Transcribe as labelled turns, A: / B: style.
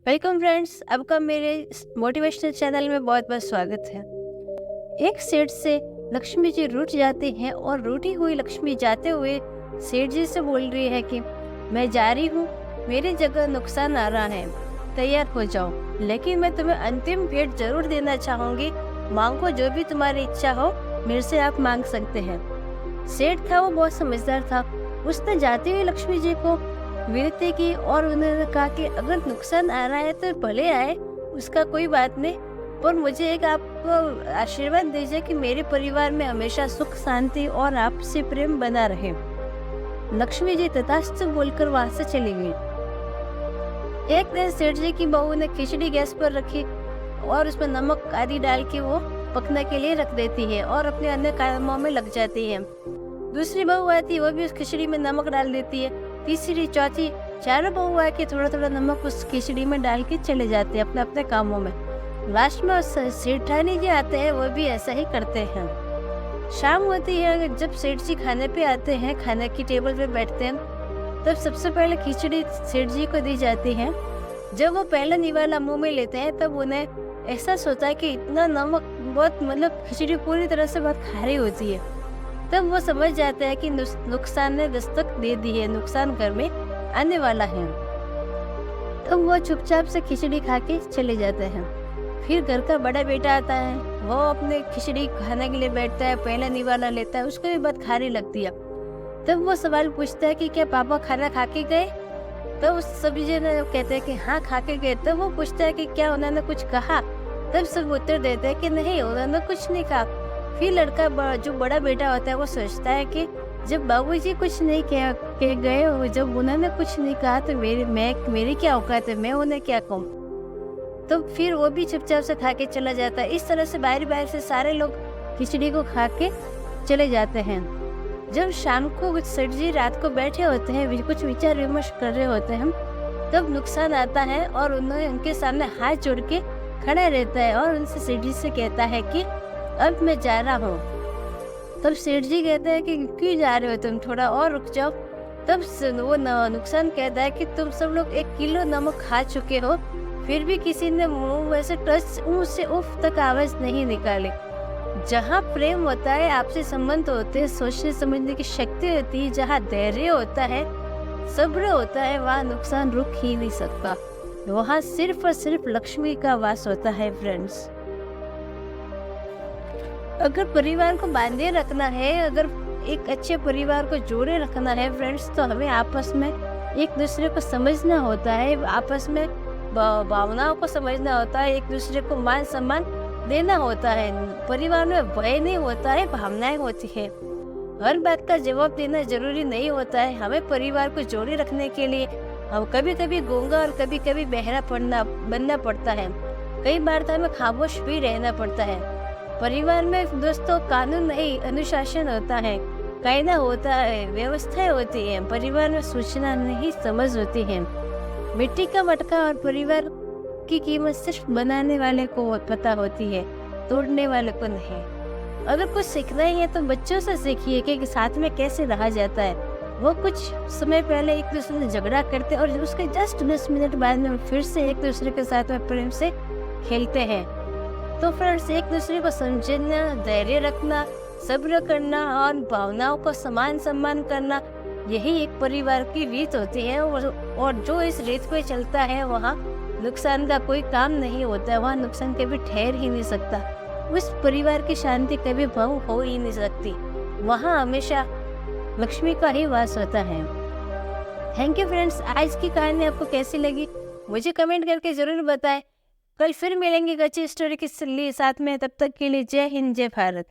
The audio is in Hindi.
A: वेलकम फ्रेंड्स, आपका मेरे मोटिवेशनल चैनल में बहुत बहुत स्वागत है। एक सेठ से लक्ष्मी जी रूठ जाती हैं और रूठी हुई लक्ष्मी जाते हुए सेठ जी से बोल रही है कि मैं जा रही हूँ, मेरी जगह नुकसान आ रहा है, तैयार हो जाओ। लेकिन मैं तुम्हें अंतिम भेंट जरूर देना चाहूँगी, मांगो जो भी तुम्हारी इच्छा हो, मेरे से आप मांग सकते हैं। सेठ था वो बहुत समझदार था। उसने जाती हुई लक्ष्मी जी को विनती की और उन्होंने कहा कि अगर नुकसान आ रहा है तो भले आए, उसका कोई बात नहीं, पर मुझे एक आपको आशीर्वाद दीजिए कि मेरे परिवार में हमेशा सुख शांति और आपसी प्रेम बना रहे। लक्ष्मी जी तथास्तु बोलकर वहां से चली गई। एक दिन सेठ जी की बहू ने खिचड़ी गैस पर रखी और उसमें नमक आदि डाल के वो पकने के लिए रख देती है और अपने अन्य कामों में लग जाती है। दूसरी बहू आती है, वो भी उस खिचड़ी में नमक डाल देती है। तीसरी, चौथी, चारों बहू आके थोड़ा थोड़ा नमक उस खिचड़ी में डाल के चले जाते हैं अपने अपने कामों में। लास्ट में सेठानी जी आते हैं, वो भी ऐसा ही करते हैं। शाम होती है, जब सेठ जी खाने पे आते हैं, खाने की टेबल पे बैठते हैं, तब सबसे पहले खिचड़ी सेठ जी को दी जाती है। जब वो पहला निवाला मुंह में लेते हैं तब उन्हें एहसास होता है कि इतना नमक, बहुत खिचड़ी पूरी तरह से बहुत खारी होती है। तब वो समझ जाते हैं कि नुकसान ने दस्तक दे दी है, नुकसान घर में आने वाला है। तब वो चुपचाप से खिचड़ी खा के चले जाते हैं। फिर घर का बड़ा बेटा आता है, वो अपने खिचड़ी खाने के लिए बैठता है, पहला निवाला लेता है, उसको भी बहुत खारी लगती है। तब वो सवाल पूछता है कि क्या पापा खाना खा के गए? तो उस सभी जन कहते हैं कि हाँ, खा के गए। तब वो पूछता है कि क्या उन्होंने कुछ कहा? तब सब उत्तर देते हैं कि नहीं, उन्होंने कुछ नहीं कहा। फिर लड़का जो बड़ा बेटा होता है वो सोचता है कि जब बाबूजी कुछ नहीं कह गए, जब उन्होंने कुछ नहीं कहा तो मेरी क्या औकात है, मैं उन्हें क्या कहूँ। तो फिर वो भी चुपचाप से खा के चला जाता है। इस तरह से बारी बारी से सारे लोग खिचड़ी को खा के चले जाते हैं। जब शाम को सेठ जी रात को बैठे होते हैं, कुछ विचार विमर्श कर रहे होते हैं, तब नुकसान आता है और उनके सामने हाथ जोड़ के खड़ा रहता है और उनसे सेठ जी से कहता है कि अब मैं जा रहा हूँ। तब सेठ जी कहते हैं कि क्यों जा रहे हो तुम, थोड़ा और रुक जाओ। तब वो नुकसान कहता है कि तुम सब लोग 1 किलो नमक खा चुके हो, फिर भी किसी ने मुंह वैसे मुंह से उफ तक आवाज नहीं निकाली। जहाँ प्रेम होता है, आपसे संबंध होते हैं, सोचने समझने की शक्ति होती है, जहाँ धैर्य होता है, सब्र होता है, वहाँ नुकसान रुक ही नहीं सकता। वहाँ सिर्फ और सिर्फ लक्ष्मी का वास होता है फ्रेंड्स। अगर परिवार को बांधे रखना है, अगर एक अच्छे परिवार को जोड़े रखना है फ्रेंड्स, तो हमें आपस में एक दूसरे को समझना होता है, आपस में भावनाओं को समझना होता है, एक दूसरे को मान सम्मान देना होता है। परिवार में भय नहीं होता है, भावनाएं होती है। हर बात का जवाब देना जरूरी नहीं होता है। हमें परिवार को जोड़े रखने के लिए हम कभी कभी गूंगा और कभी कभी बहरा बनना पड़ता है। कई बार तो हमें खामोश भी रहना पड़ता है। परिवार में दोस्तों कानून नहीं, अनुशासन होता है, कायदा होता है, व्यवस्थाएं होती है। परिवार में सूचना नहीं, समझ होती है। मिट्टी का मटका और परिवार की कीमत सिर्फ बनाने वाले को पता होती है, तोड़ने वाले को नहीं। अगर कुछ सीखना ही है तो बच्चों से सीखिए कि साथ में कैसे रहा जाता है। वो कुछ समय पहले एक दूसरे से झगड़ा करते और उसके जस्ट 10 मिनट बाद में फिर से एक दूसरे के साथ में प्रेम से खेलते हैं। तो फ्रेंड्स, एक दूसरे को समझना, धैर्य रखना, सब्र करना और भावनाओं को समान सम्मान करना, यही एक परिवार की रीत होती है। और जो इस रीत पे चलता है, वहाँ नुकसान का कोई काम नहीं होता, वहाँ नुकसान कभी ठहर ही नहीं सकता, उस परिवार की शांति कभी भंग हो ही नहीं सकती। वहाँ हमेशा लक्ष्मी का ही वास होता है। Thank you friends. आज की कहानी आपको कैसी लगी मुझे कमेंट करके जरूर बताएं। कल फिर मिलेंगे एक अच्छी स्टोरी के साथ में। तब तक के लिए जय हिंद, जय भारत।